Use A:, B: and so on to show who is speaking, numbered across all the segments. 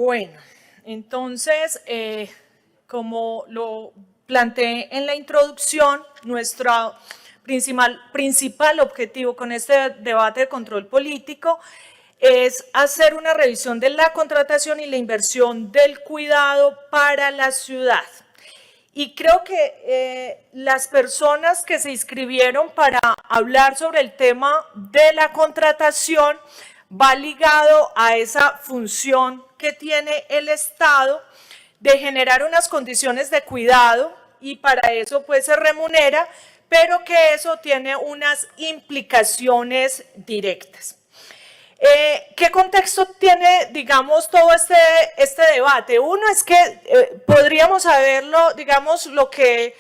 A: Bueno, entonces, como lo planteé en la introducción, nuestro principal objetivo con este debate de control político es hacer una revisión de la contratación y la inversión del cuidado para la ciudad. Y creo que las personas que se inscribieron para hablar sobre el tema de la contratación va ligado a esa función que tiene el Estado de generar unas condiciones de cuidado y para eso pues se remunera, pero que eso tiene unas implicaciones directas. ¿Qué contexto tiene, digamos, todo este debate? Uno es que podríamos saberlo, digamos, lo que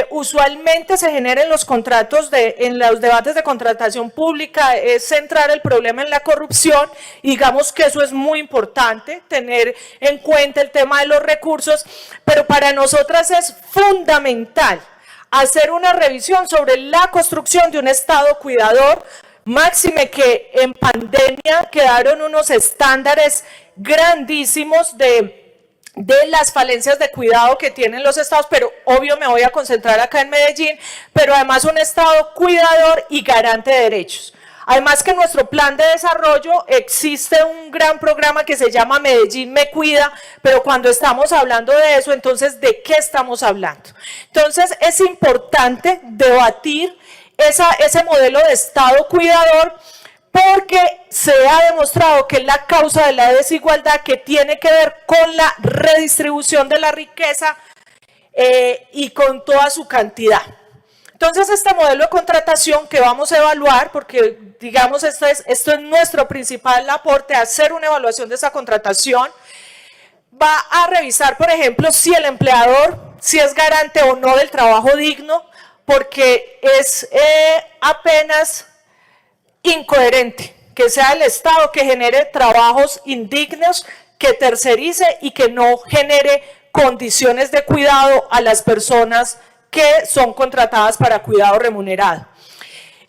A: usualmente se genera en los contratos, en los debates de contratación pública, es centrar el problema en la corrupción, y digamos que eso es muy importante, tener en cuenta el tema de los recursos, pero para nosotras es fundamental hacer una revisión sobre la construcción de un Estado cuidador, máxime que en pandemia quedaron unos estándares grandísimos de las falencias de cuidado que tienen los estados, pero obvio me voy a concentrar acá en Medellín, pero además un estado cuidador y garante de derechos. Además que en nuestro plan de desarrollo existe un gran programa que se llama Medellín me cuida, pero cuando estamos hablando de eso, entonces, ¿de qué estamos hablando? Entonces, es importante debatir ese modelo de Estado cuidador, porque se ha demostrado que es la causa de la desigualdad, que tiene que ver con la redistribución de la riqueza y con toda su cantidad. Entonces, este modelo de contratación que vamos a evaluar, porque digamos esto es nuestro principal aporte, hacer una evaluación de esa contratación, va a revisar, por ejemplo, si el empleador, si es garante o no del trabajo digno, porque es apenas incoherente que sea el Estado que genere trabajos indignos, que tercerice y que no genere condiciones de cuidado a las personas que son contratadas para cuidado remunerado.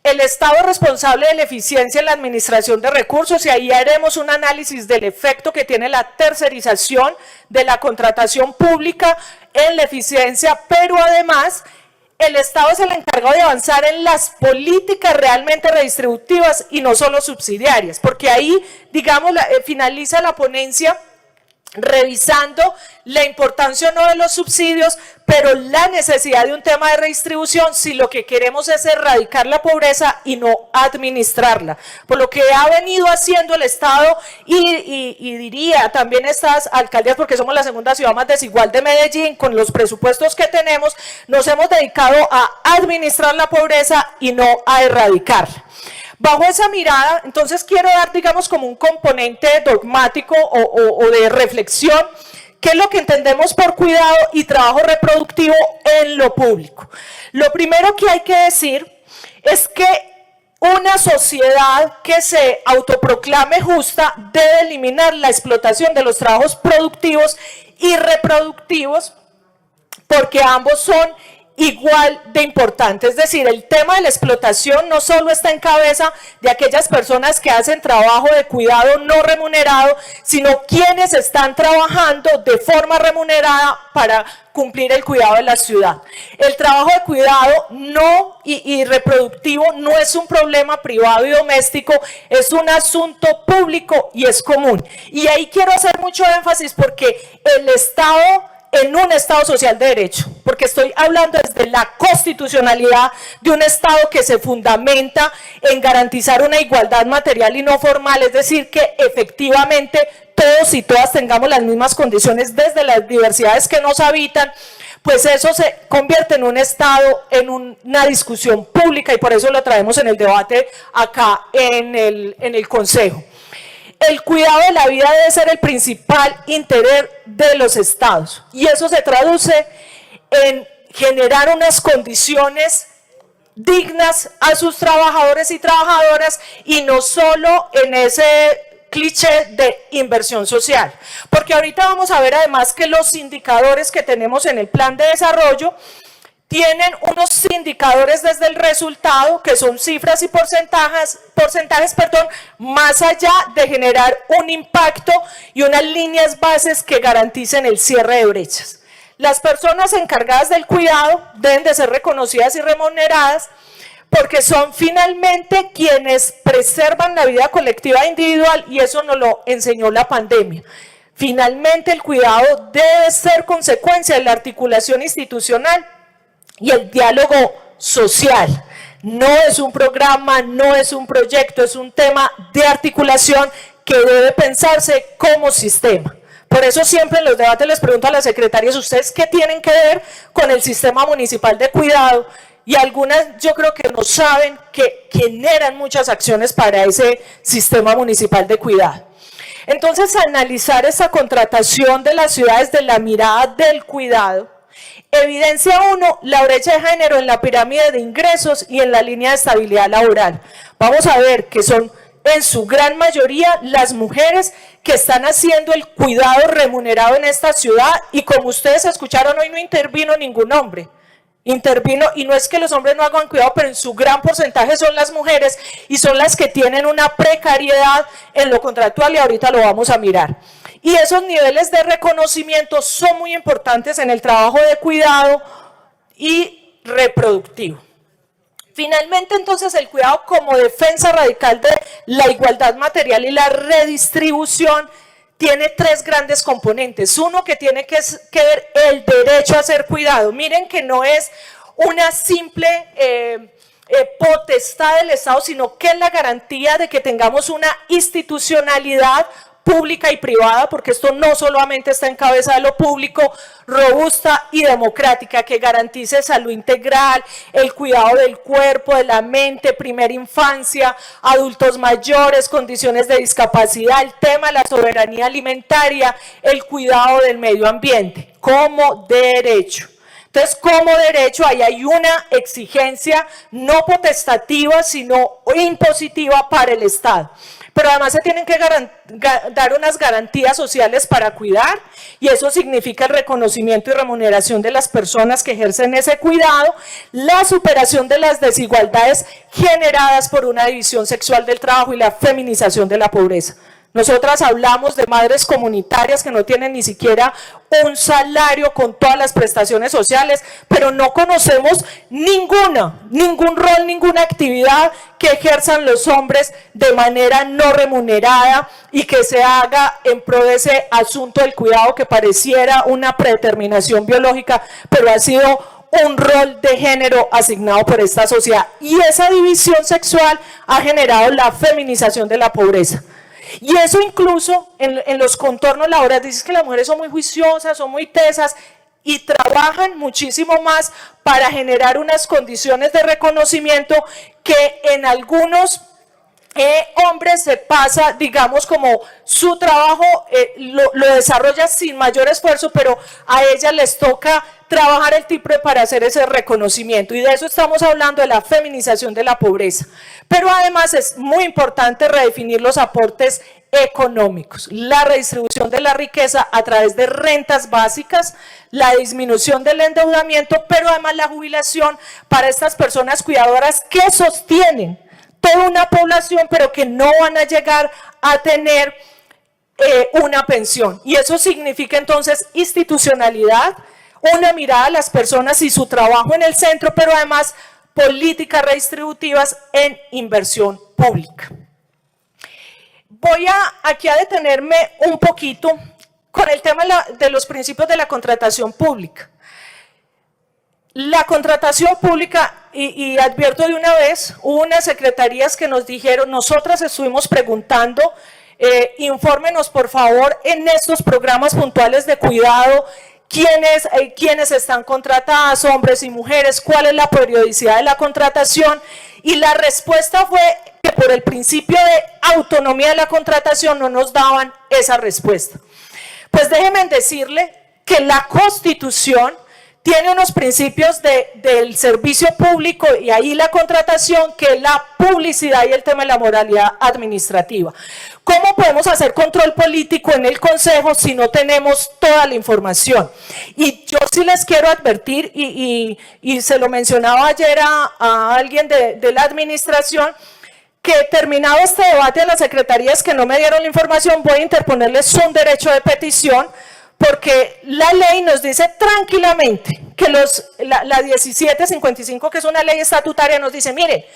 A: El Estado es responsable de la eficiencia en la administración de recursos, y ahí haremos un análisis del efecto que tiene la tercerización de la contratación pública en la eficiencia, pero además el Estado es el encargado de avanzar en las políticas realmente redistributivas y no solo subsidiarias, porque ahí, digamos, finaliza la ponencia revisando la importancia o no de los subsidios, pero la necesidad de un tema de redistribución si lo que queremos es erradicar la pobreza y no administrarla. Por lo que ha venido haciendo el Estado y diría también estas alcaldías, porque somos la segunda ciudad más desigual de Medellín, con los presupuestos que tenemos, nos hemos dedicado a administrar la pobreza y no a erradicarla. Bajo esa mirada, entonces quiero dar, digamos, como un componente dogmático o de reflexión, qué es lo que entendemos por cuidado y trabajo reproductivo en lo público. Lo primero que hay que decir es que una sociedad que se autoproclame justa debe eliminar la explotación de los trabajos productivos y reproductivos, porque ambos son igual de importante. Es decir, el tema de la explotación no solo está en cabeza de aquellas personas que hacen trabajo de cuidado no remunerado, sino quienes están trabajando de forma remunerada para cumplir el cuidado de la ciudad. El trabajo de cuidado y reproductivo no es un problema privado y doméstico, es un asunto público y es común. Y ahí quiero hacer mucho énfasis, porque el Estado, en un Estado social de derecho, porque estoy hablando desde la constitucionalidad de un Estado que se fundamenta en garantizar una igualdad material y no formal, es decir, que efectivamente todos y todas tengamos las mismas condiciones desde las diversidades que nos habitan, pues eso se convierte en un Estado, en una discusión pública, y por eso lo traemos en el debate acá en el Consejo. El cuidado de la vida debe ser el principal interés de los estados, y eso se traduce en generar unas condiciones dignas a sus trabajadores y trabajadoras, y no solo en ese cliché de inversión social, porque ahorita vamos a ver además que los indicadores que tenemos en el plan de desarrollo tienen unos unos indicadores desde el resultado, que son cifras y porcentajes, más allá de generar un impacto y unas líneas bases que garanticen el cierre de brechas. Las personas encargadas del cuidado deben de ser reconocidas y remuneradas porque son finalmente quienes preservan la vida colectiva e individual, y eso nos lo enseñó la pandemia. Finalmente el cuidado debe ser consecuencia de la articulación institucional y el diálogo social. No es un programa, no es un proyecto, es un tema de articulación que debe pensarse como sistema. Por eso siempre en los debates les pregunto a las secretarias, ¿ustedes qué tienen que ver con el sistema municipal de cuidado? Y algunas yo creo que no saben que generan muchas acciones para ese sistema municipal de cuidado. Entonces, analizar esa contratación de las ciudades desde la mirada del cuidado evidencia uno la brecha de género en la pirámide de ingresos y en la línea de estabilidad laboral. Vamos a ver que son en su gran mayoría las mujeres que están haciendo el cuidado remunerado en esta ciudad, y como ustedes escucharon hoy no intervino ningún hombre. Intervino, y no es que los hombres no hagan cuidado, pero en su gran porcentaje son las mujeres y son las que tienen una precariedad en lo contractual, y ahorita lo vamos a mirar. Y esos niveles de reconocimiento son muy importantes en el trabajo de cuidado y reproductivo. Finalmente, entonces, el cuidado como defensa radical de la igualdad material y la redistribución tiene tres grandes componentes. Uno, que tiene que ver el derecho a ser cuidado. Miren que no es una simple potestad del Estado, sino que es la garantía de que tengamos una institucionalidad pública y privada, porque esto no solamente está en cabeza de lo público, robusta y democrática, que garantice salud integral, el cuidado del cuerpo, de la mente, primera infancia, adultos mayores, condiciones de discapacidad, el tema de la soberanía alimentaria, el cuidado del medio ambiente, como derecho. Entonces, como derecho, ahí hay una exigencia no potestativa, sino impositiva para el Estado. Pero además se tienen que dar unas garantías sociales para cuidar, y eso significa el reconocimiento y remuneración de las personas que ejercen ese cuidado, la superación de las desigualdades generadas por una división sexual del trabajo y la feminización de la pobreza. Nosotras hablamos de madres comunitarias que no tienen ni siquiera un salario con todas las prestaciones sociales, pero no conocemos ningún rol, ninguna actividad que ejerzan los hombres de manera no remunerada y que se haga en pro de ese asunto del cuidado que pareciera una predeterminación biológica, pero ha sido un rol de género asignado por esta sociedad. Y esa división sexual ha generado la feminización de la pobreza. Y eso incluso en los contornos laborales, dices que las mujeres son muy juiciosas, son muy tesas y trabajan muchísimo más para generar unas condiciones de reconocimiento que en algunos hombres se pasa, digamos, como su trabajo lo desarrolla sin mayor esfuerzo, pero a ellas les toca trabajar el triple para hacer ese reconocimiento, y de eso estamos hablando, de la feminización de la pobreza. Pero además es muy importante redefinir los aportes económicos, la redistribución de la riqueza a través de rentas básicas, la disminución del endeudamiento, pero además la jubilación para estas personas cuidadoras que sostienen toda una población, pero que no van a llegar a tener una pensión. Y eso significa entonces institucionalidad, una mirada a las personas y su trabajo en el centro, pero además políticas redistributivas en inversión pública. Voy aquí a detenerme un poquito con el tema de los principios de la contratación pública. La contratación pública, y advierto de una vez, hubo unas secretarías que nos dijeron, nosotras estuvimos preguntando, infórmenos por favor en estos programas puntuales de cuidado, quiénes están contratadas, hombres y mujeres, cuál es la periodicidad de la contratación, y la respuesta fue que por el principio de autonomía de la contratación no nos daban esa respuesta. Pues déjenme decirle que la Constitución tiene unos principios del servicio público y ahí la contratación, que es la publicidad y el tema de la moralidad administrativa. ¿Cómo podemos hacer control político en el Consejo si no tenemos toda la información? Y yo sí les quiero advertir, y se lo mencionaba ayer a alguien de la administración, que terminado este debate de las secretarías que no me dieron la información, voy a interponerles un derecho de petición, porque la ley nos dice tranquilamente que la 1755, que es una ley estatutaria, nos dice, mire,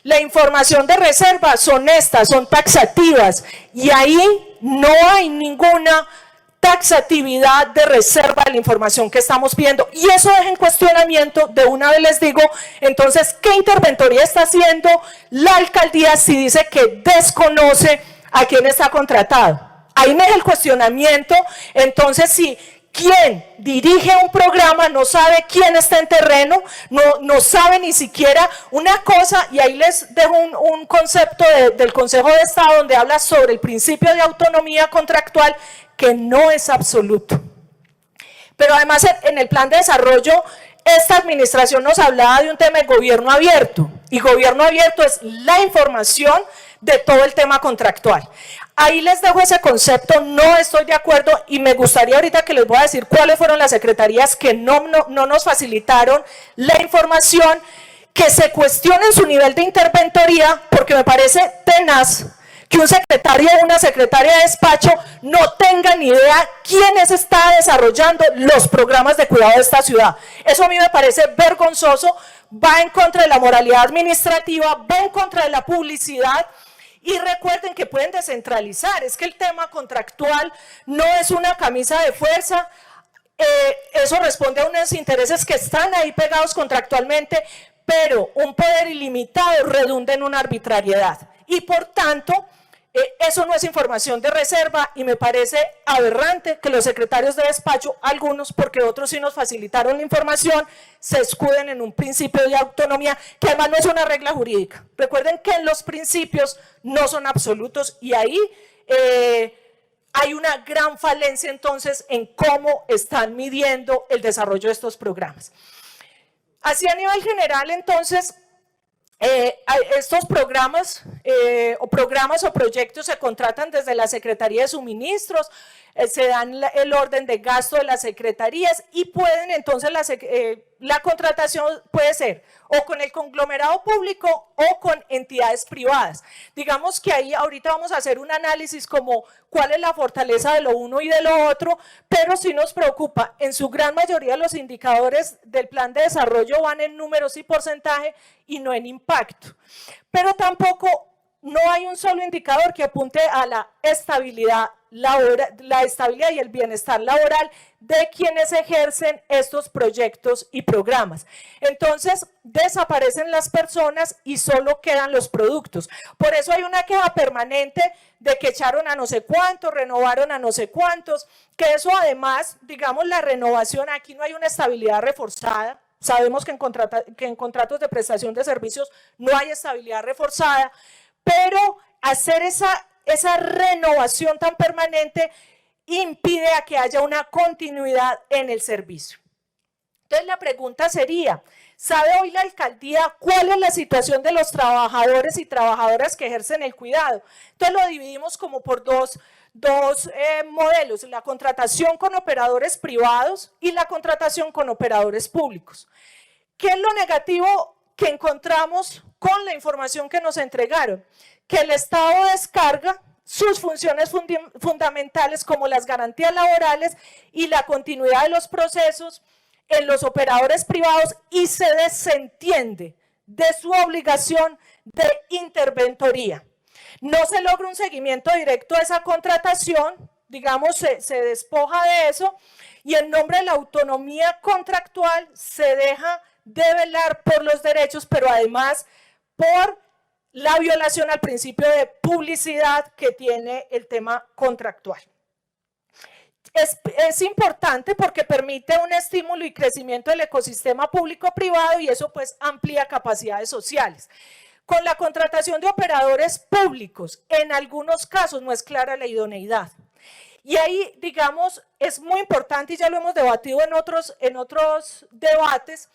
A: la información de reserva son estas, son taxativas, y ahí no hay ninguna taxatividad de reserva de la información que estamos pidiendo, y eso deja en cuestionamiento, de una vez les digo, entonces, ¿qué interventoría está haciendo la alcaldía si dice que desconoce a quién está contratado? Ahí me deja el cuestionamiento. Entonces, si quien dirige un programa no sabe quién está en terreno, no sabe ni siquiera una cosa, y ahí les dejo un concepto del Consejo de Estado donde habla sobre el principio de autonomía contractual, que no es absoluto. Pero además en el plan de desarrollo, esta administración nos hablaba de un tema de gobierno abierto, y gobierno abierto es la información de todo el tema contractual. Ahí les dejo ese concepto, no estoy de acuerdo, y me gustaría ahorita que les voy a decir cuáles fueron las secretarías que no nos facilitaron la información, que se cuestionen su nivel de interventoría, porque me parece tenaz que un secretario o una secretaria de despacho no tenga ni idea quiénes está desarrollando los programas de cuidado de esta ciudad. Eso a mí me parece vergonzoso, va en contra de la moralidad administrativa, va en contra de la publicidad. Y recuerden que pueden descentralizar, es que el tema contractual no es una camisa de fuerza, eso responde a unos intereses que están ahí pegados contractualmente, pero un poder ilimitado redunda en una arbitrariedad. Y por tanto, eso no es información de reserva, y me parece aberrante que los secretarios de despacho, algunos, porque otros sí nos facilitaron la información, se escuden en un principio de autonomía, que además no es una regla jurídica. Recuerden que los principios no son absolutos, y ahí hay una gran falencia entonces en cómo están midiendo el desarrollo de estos programas. Así a nivel general, entonces, estos programas o proyectos se contratan desde la Secretaría de Suministros, se dan el orden de gasto de las secretarías, y pueden entonces la contratación puede ser o con el conglomerado público o con entidades privadas. Digamos que ahí ahorita vamos a hacer un análisis como cuál es la fortaleza de lo uno y de lo otro, pero sí nos preocupa, en su gran mayoría los indicadores del plan de desarrollo van en números y porcentaje y no en impacto, pero tampoco no hay un solo indicador que apunte a la estabilidad laboral, la estabilidad y el bienestar laboral de quienes ejercen estos proyectos y programas. Entonces, desaparecen las personas y solo quedan los productos. Por eso hay una queja permanente de que echaron a no sé cuántos, renovaron a no sé cuántos, que eso además, digamos, la renovación, aquí no hay una estabilidad reforzada. Sabemos que en contratos de prestación de servicios no hay estabilidad reforzada, pero hacer esa renovación tan permanente impide a que haya una continuidad en el servicio. Entonces la pregunta sería, ¿sabe hoy la alcaldía cuál es la situación de los trabajadores y trabajadoras que ejercen el cuidado? Entonces lo dividimos como por dos modelos, la contratación con operadores privados y la contratación con operadores públicos. ¿Qué es lo negativo que encontramos con la información que nos entregaron? Que el Estado descarga sus funciones fundamentales como las garantías laborales y la continuidad de los procesos en los operadores privados y se desentiende de su obligación de interventoría. No se logra un seguimiento directo a esa contratación, digamos, se despoja de eso, y en nombre de la autonomía contractual se deja de velar por los derechos, pero además por la violación al principio de publicidad que tiene el tema contractual. Es importante porque permite un estímulo y crecimiento del ecosistema público-privado y eso pues amplía capacidades sociales. Con la contratación de operadores públicos, en algunos casos no es clara la idoneidad. Y ahí, digamos, es muy importante, y ya lo hemos debatido en otros debates,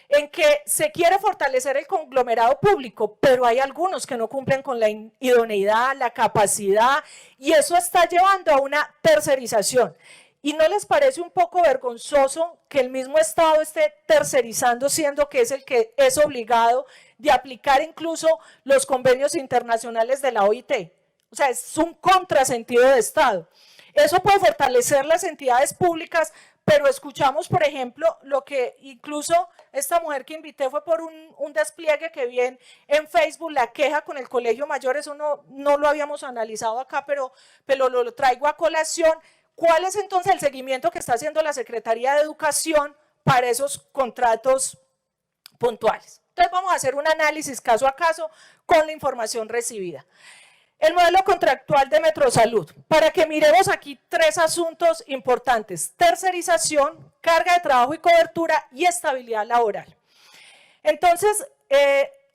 A: en que se quiere fortalecer el conglomerado público, pero hay algunos que no cumplen con la idoneidad, la capacidad, y eso está llevando a una tercerización. ¿Y no les parece un poco vergonzoso que el mismo Estado esté tercerizando, siendo que es el que es obligado de aplicar incluso los convenios internacionales de la OIT? O sea, es un contrasentido de Estado. Eso puede fortalecer las entidades públicas, pero escuchamos, por ejemplo, lo que incluso esta mujer que invité fue por un despliegue que vi en Facebook, la queja con el Colegio Mayor. Eso no lo habíamos analizado acá, pero lo traigo a colación. ¿Cuál es entonces el seguimiento que está haciendo la Secretaría de Educación para esos contratos puntuales? Entonces vamos a hacer un análisis caso a caso con la información recibida. El modelo contractual de Metrosalud, para que miremos aquí tres asuntos importantes: tercerización, carga de trabajo y cobertura, y estabilidad laboral. Entonces,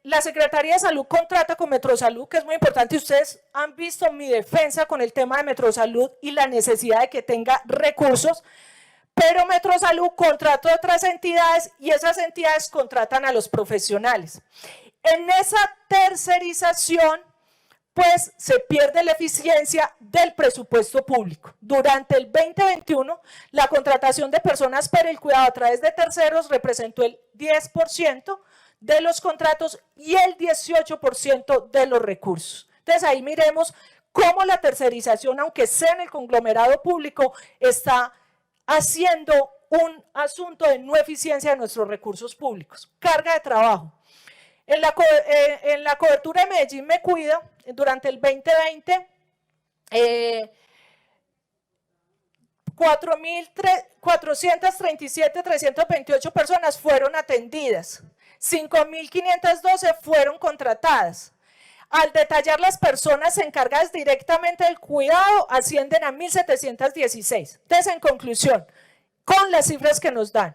A: la Secretaría de Salud contrata con Metrosalud, que es muy importante. Ustedes han visto mi defensa con el tema de Metrosalud y la necesidad de que tenga recursos, pero Metrosalud contrata a otras entidades y esas entidades contratan a los profesionales. En esa tercerización, pues se pierde la eficiencia del presupuesto público. Durante el 2021, la contratación de personas para el cuidado a través de terceros representó el 10% de los contratos y el 18% de los recursos. Entonces ahí miremos cómo la tercerización, aunque sea en el conglomerado público, está haciendo un asunto de no eficiencia de nuestros recursos públicos. Carga de trabajo. En la cobertura de Medellín Me Cuida, durante el 2020, 437.328 personas fueron atendidas, 5.512 fueron contratadas. Al detallar las personas encargadas directamente del cuidado, ascienden a 1.716. Entonces, en conclusión, con las cifras que nos dan,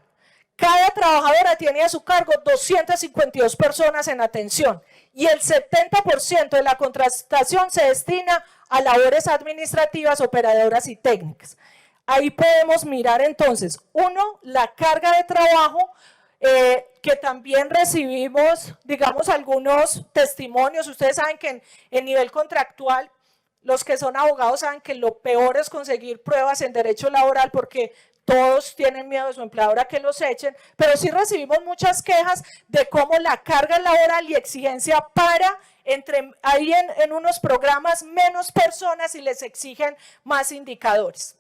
A: cada trabajadora tiene a su cargo 252 personas en atención y el 70% de la contratación se destina a labores administrativas, operadoras y técnicas. Ahí podemos mirar entonces, uno, la carga de trabajo, que también recibimos, digamos, algunos testimonios. Ustedes saben que en nivel contractual, los que son abogados saben que lo peor es conseguir pruebas en derecho laboral, porque todos tienen miedo de su empleador a que los echen, pero sí recibimos muchas quejas de cómo la carga laboral y exigencia para, ahí en unos programas, menos personas y les exigen más indicadores.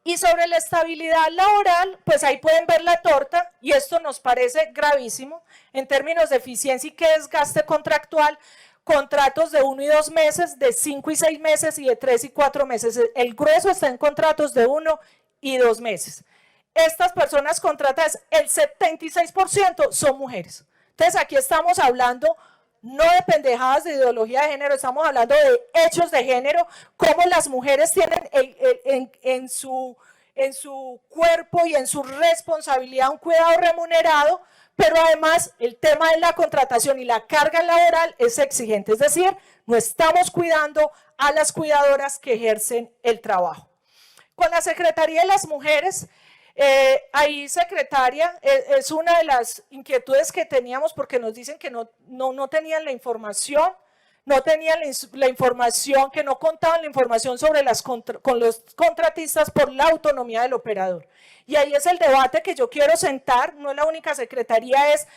A: Y sobre la estabilidad laboral, pues ahí pueden ver la torta, y esto nos parece gravísimo en términos de eficiencia y qué desgaste contractual. Contratos de 1 y 2 meses, de 5 y 6 meses y de 3 y 4 meses. El grueso está en contratos de 1 y 2 meses. Estas personas contratadas, el 76% son mujeres. Entonces aquí estamos hablando no de pendejadas de ideología de género, estamos hablando de hechos de género, cómo las mujeres tienen en su cuerpo y en su responsabilidad un cuidado remunerado, pero además el tema de la contratación y la carga laboral es exigente, es decir, no estamos cuidando a las cuidadoras que ejercen el trabajo. Con la Secretaría de las Mujeres, ahí, secretaria, es una de las inquietudes que teníamos, porque nos dicen que no tenían la información, la información, que no contaban la información sobre con los contratistas por la autonomía del operador. Y ahí es el debate que yo quiero sentar, no es la única secretaría, es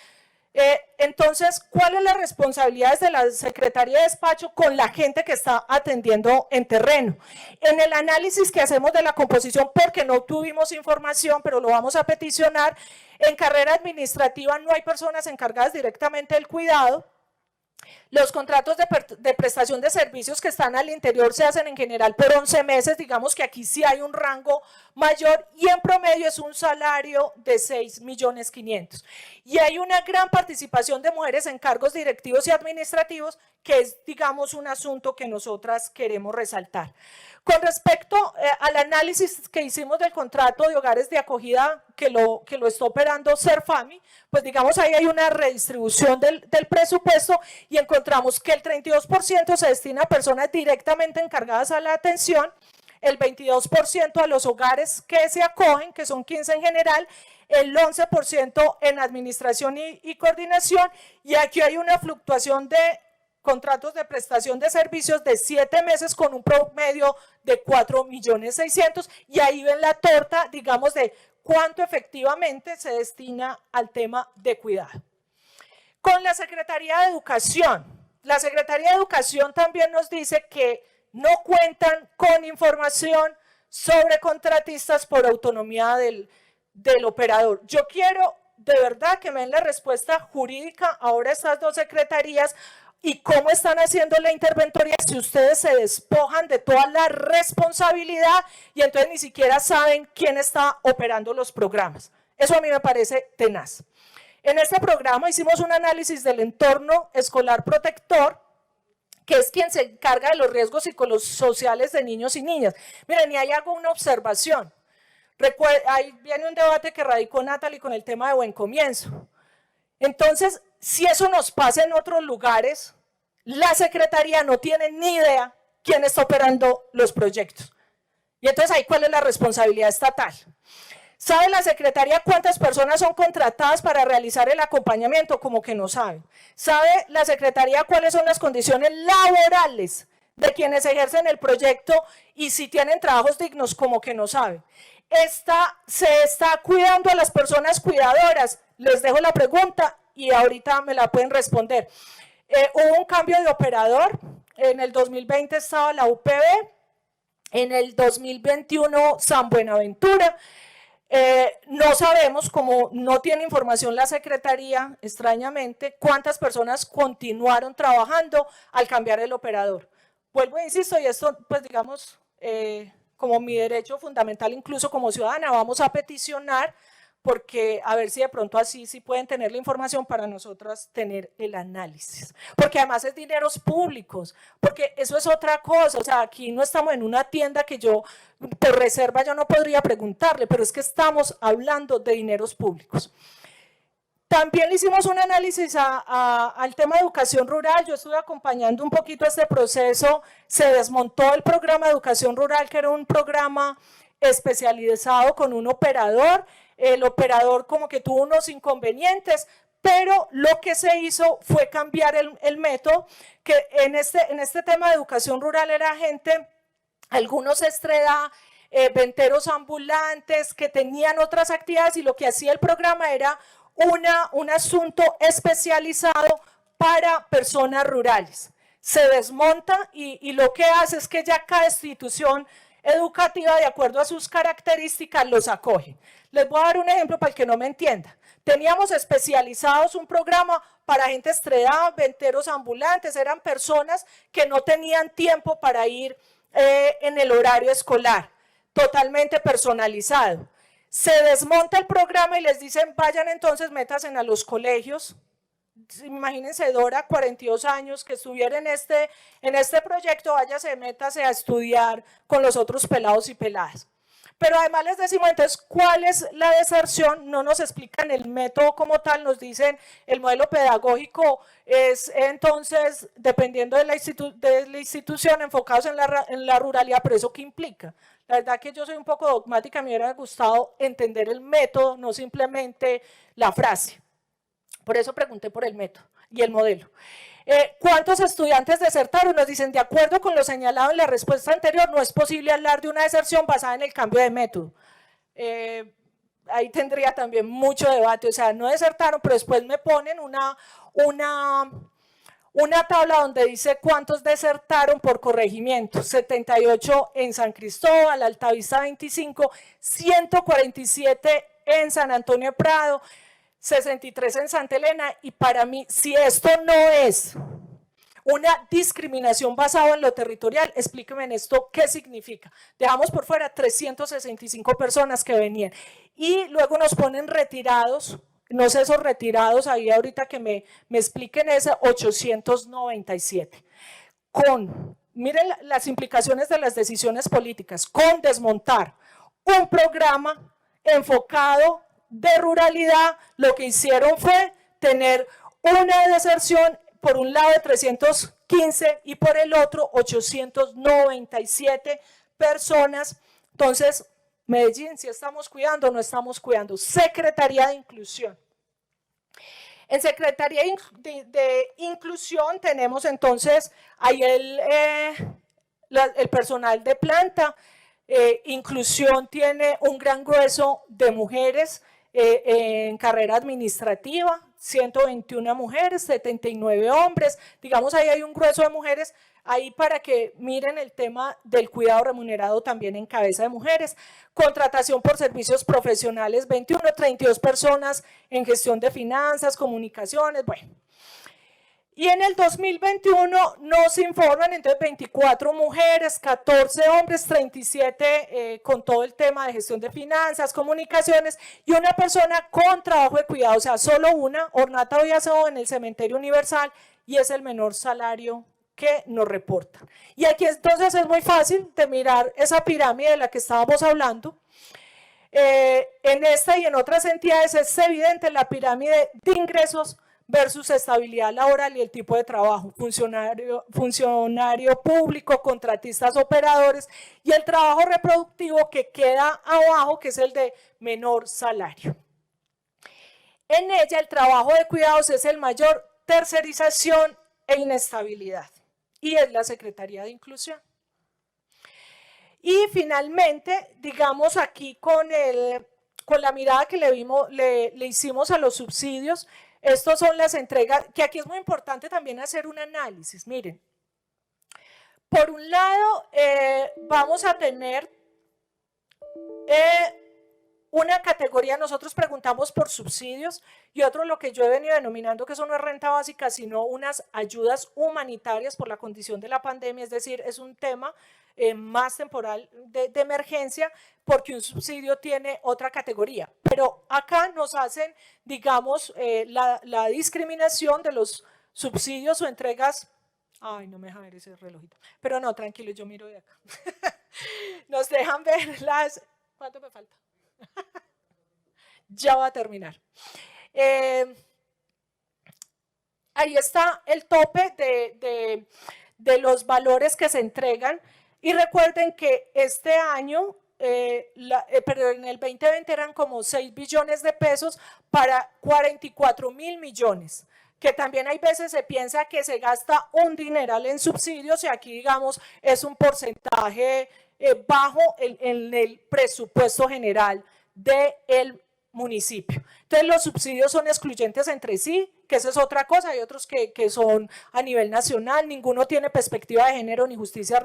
A: entonces, ¿cuál es la responsabilidad de la Secretaría de Despacho con la gente que está atendiendo en terreno? En el análisis que hacemos de la composición, porque no tuvimos información, pero lo vamos a peticionar, en carrera administrativa no hay personas encargadas directamente del cuidado. Los contratos de prestación de servicios que están al interior se hacen en general por 11 meses, digamos que aquí sí hay un rango mayor, y en promedio es un salario de 6.500.000. Y hay una gran participación de mujeres en cargos directivos y administrativos, que es, digamos, un asunto que nosotras queremos resaltar. Con respecto al análisis que hicimos del contrato de hogares de acogida que lo está operando Serfami, pues digamos ahí hay una redistribución del presupuesto y encontramos que el 32% se destina a personas directamente encargadas a la atención, el 22% a los hogares que se acogen, que son 15 en general, el 11% en administración y coordinación, y aquí hay una fluctuación de contratos de prestación de servicios de 7 meses con un promedio de 4.600.000, y ahí ven la torta, digamos, de cuánto efectivamente se destina al tema de cuidado. Con la Secretaría de Educación. La Secretaría de Educación también nos dice que no cuentan con información sobre contratistas por autonomía del operador. Yo quiero de verdad que me den la respuesta jurídica ahora estas dos secretarías y cómo están haciendo la interventoría si ustedes se despojan de toda la responsabilidad y entonces ni siquiera saben quién está operando los programas. Eso a mí me parece tenaz. En este programa hicimos un análisis del entorno escolar protector, que es quien se encarga de los riesgos psicosociales de niños y niñas. Miren, y ahí hago una observación. Ahí viene un debate que radicó Natalie con el tema de Buen Comienzo. Entonces, si eso nos pasa en otros lugares, la Secretaría no tiene ni idea quién está operando los proyectos. Y entonces ahí, ¿cuál es la responsabilidad estatal? ¿Sabe la Secretaría cuántas personas son contratadas para realizar el acompañamiento? Como que no saben. ¿Sabe la Secretaría cuáles son las condiciones laborales de quienes ejercen el proyecto y si tienen trabajos dignos? Como que no saben. ¿Se está cuidando a las personas cuidadoras? Les dejo la pregunta y ahorita me la pueden responder. Hubo un cambio de operador. En el 2020 estaba la UPB, en el 2021 San Buenaventura. No sabemos, como no tiene información la Secretaría, extrañamente, cuántas personas continuaron trabajando al cambiar el operador. Vuelvo e insisto, y esto, pues digamos, como mi derecho fundamental, incluso como ciudadana, vamos a peticionar porque a ver si de pronto así sí pueden tener la información para nosotras tener el análisis. Porque además es dineros públicos, porque eso es otra cosa, o sea, aquí no estamos en una tienda que yo, por reserva yo no podría preguntarle, pero es que estamos hablando de dineros públicos. También le hicimos un análisis al tema de educación rural. Yo estuve acompañando un poquito este proceso. Se desmontó el programa de educación rural, que era un programa especializado con un operador. El operador como que tuvo unos inconvenientes, pero lo que se hizo fue cambiar el método, que en este tema de educación rural era gente, algunos estrella, venteros ambulantes que tenían otras actividades, y lo que hacía el programa era un asunto especializado para personas rurales. Se desmonta y lo que hace es que ya cada institución educativa, de acuerdo a sus características, los acoge. Les voy a dar un ejemplo para el que no me entienda. Teníamos especializados un programa para gente estrellada, venteros ambulantes, eran personas que no tenían tiempo para ir en el horario escolar, totalmente personalizado. Se desmonta el programa y les dicen, vayan entonces, métanse a los colegios. Imagínense Dora, 42 años, que estuviera en este proyecto, váyase, métase a estudiar con los otros pelados y peladas. Pero además les decimos, entonces, ¿cuál es la deserción? No nos explican el método como tal, nos dicen el modelo pedagógico es entonces, dependiendo de la institución, enfocados en la ruralidad, pero ¿eso qué implica? La verdad que yo soy un poco dogmática, me hubiera gustado entender el método, no simplemente la frase. Por eso pregunté por el método y el modelo. ¿Cuántos estudiantes desertaron? Nos dicen, de acuerdo con lo señalado en la respuesta anterior, no es posible hablar de una deserción basada en el cambio de método. Ahí tendría también mucho debate, o sea, no desertaron, pero después me ponen una tabla donde dice cuántos desertaron por corregimiento. 78 en San Cristóbal, Altavista 25, 147 en San Antonio de Prado, 63 en Santa Elena, y para mí, si esto no es una discriminación basada en lo territorial, explíqueme en esto qué significa. Dejamos por fuera 365 personas que venían y luego nos ponen retirados, no sé, esos retirados, ahí ahorita que me expliquen ese, 897. Miren las implicaciones de las decisiones políticas, con desmontar un programa enfocado de ruralidad, lo que hicieron fue tener una deserción por un lado de 315 y por el otro 897 personas. Entonces, Medellín, si estamos cuidando o no estamos cuidando. Secretaría de Inclusión. En Secretaría de Inclusión tenemos entonces ahí el personal de planta. Inclusión tiene un gran grueso de mujeres en carrera administrativa, 121 mujeres, 79 hombres, digamos ahí hay un grueso de mujeres, ahí para que miren el tema del cuidado remunerado también en cabeza de mujeres. Contratación por servicios profesionales, 21, 32 personas en gestión de finanzas, comunicaciones, bueno. Y en el 2021 nos informan entonces 24 mujeres, 14 hombres, 37 con todo el tema de gestión de finanzas, comunicaciones y una persona con trabajo de cuidado, o sea, solo una, Ornata Oyarzún en el Cementerio Universal y es el menor salario que nos reportan. Y aquí entonces es muy fácil de mirar esa pirámide de la que estábamos hablando. En esta y en otras entidades es evidente la pirámide de ingresos versus estabilidad laboral y el tipo de trabajo, funcionario público, contratistas, operadores y el trabajo reproductivo que queda abajo, que es el de menor salario. En ella el trabajo de cuidados es el mayor tercerización e inestabilidad y es la Secretaría de Inclusión. Y finalmente, digamos aquí con la mirada que le hicimos a los subsidios, estas son las entregas, que aquí es muy importante también hacer un análisis. Miren, por un lado vamos a tener una categoría, nosotros preguntamos por subsidios y otro lo que yo he venido denominando que eso no es renta básica, sino unas ayudas humanitarias por la condición de la pandemia, es decir, es un tema más temporal de emergencia porque un subsidio tiene otra categoría. Pero acá nos hacen, digamos, la discriminación de los subsidios o entregas. Ay, no me deja ver ese relojito. Pero no, tranquilo, yo miro de acá. Nos dejan ver las. ¿Cuánto me falta? Ya va a terminar. Ahí está el tope de los valores que se entregan. Y recuerden que este año, pero en el 2020 eran como 6 billones de pesos para 44 mil millones. Que también hay veces se piensa que se gasta un dineral en subsidios y aquí, digamos, es un porcentaje bajo en el presupuesto general del municipio. Entonces, los subsidios son excluyentes entre sí, que esa es otra cosa, hay otros que son a nivel nacional, ninguno tiene perspectiva de género ni justicia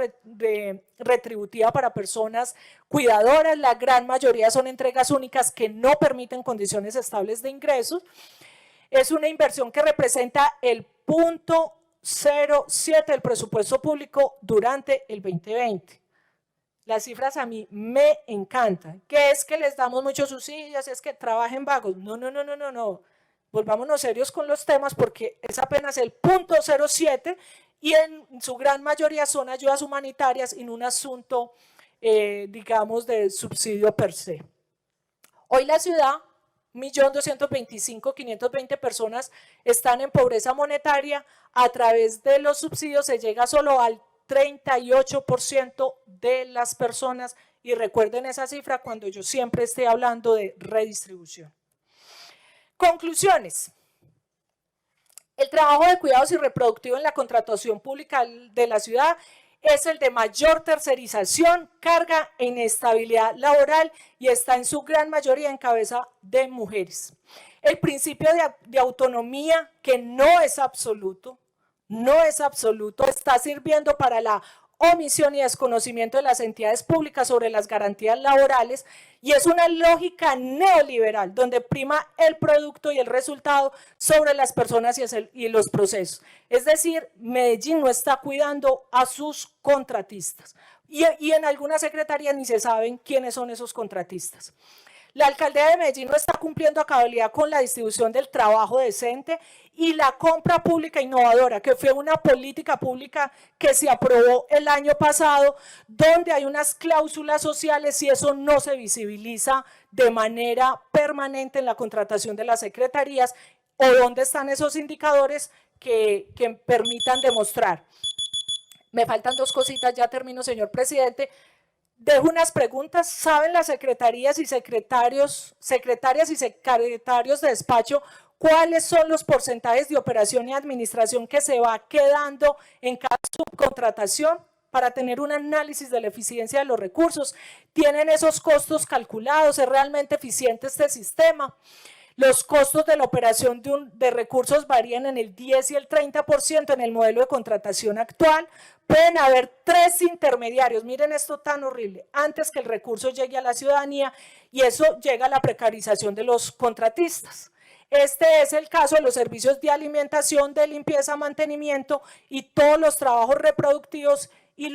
A: retributiva para personas cuidadoras, la gran mayoría son entregas únicas que no permiten condiciones estables de ingresos. Es una inversión que representa el 0.07 del presupuesto público durante el 2020. Las cifras a mí me encantan. ¿Qué es que les damos muchos subsidios? ¿Es que trabajen vagos? No. Volvámonos serios con los temas porque es apenas el 0.07 y en su gran mayoría son ayudas humanitarias y no un asunto, digamos, de subsidio per se. Hoy la ciudad, 1.225.520 personas están en pobreza monetaria. A través de los subsidios se llega solo al 38% de las personas y recuerden esa cifra cuando yo siempre esté hablando de redistribución. Conclusiones. El trabajo de cuidados y reproductivo en la contratación pública de la ciudad es el de mayor tercerización, carga e inestabilidad laboral y está en su gran mayoría en cabeza de mujeres. El principio de autonomía, que no es absoluto, está sirviendo para la omisión y desconocimiento de las entidades públicas sobre las garantías laborales y es una lógica neoliberal donde prima el producto y el resultado sobre las personas y los procesos. Es decir, Medellín no está cuidando a sus contratistas y en algunas secretarías ni se saben quiénes son esos contratistas. La alcaldía de Medellín no está cumpliendo a cabalidad con la distribución del trabajo decente y la compra pública innovadora, que fue una política pública que se aprobó el año pasado, donde hay unas cláusulas sociales y eso no se visibiliza de manera permanente en la contratación de las secretarías, o dónde están esos indicadores que permitan demostrar. Me faltan dos cositas, ya termino, señor presidente. dejo unas preguntas. ¿Saben las secretarías y secretarias y secretarios de despacho cuáles son los porcentajes de operación y administración que se va quedando en cada subcontratación? Para tener un análisis de la eficiencia de los recursos. ¿Tienen esos costos calculados? ¿Es realmente eficiente este sistema? Los costos de la operación de recursos varían en el 10 y el 30% en el modelo de contratación actual. Pueden haber 3 intermediarios, miren esto tan horrible, antes que el recurso llegue a la ciudadanía, y eso llega a la precarización de los contratistas. Este es el caso de los servicios de alimentación, de limpieza, mantenimiento y todos los trabajos reproductivos y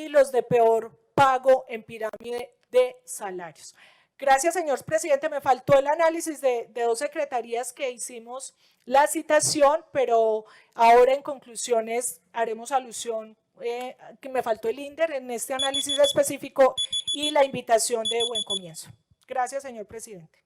A: los de peor pago en pirámide de salarios. Gracias, señor presidente. Me faltó el análisis de 2 secretarías que hicimos la citación, pero ahora en conclusiones haremos alusión que me faltó el INDER en este análisis específico y la invitación de buen comienzo. Gracias, señor presidente.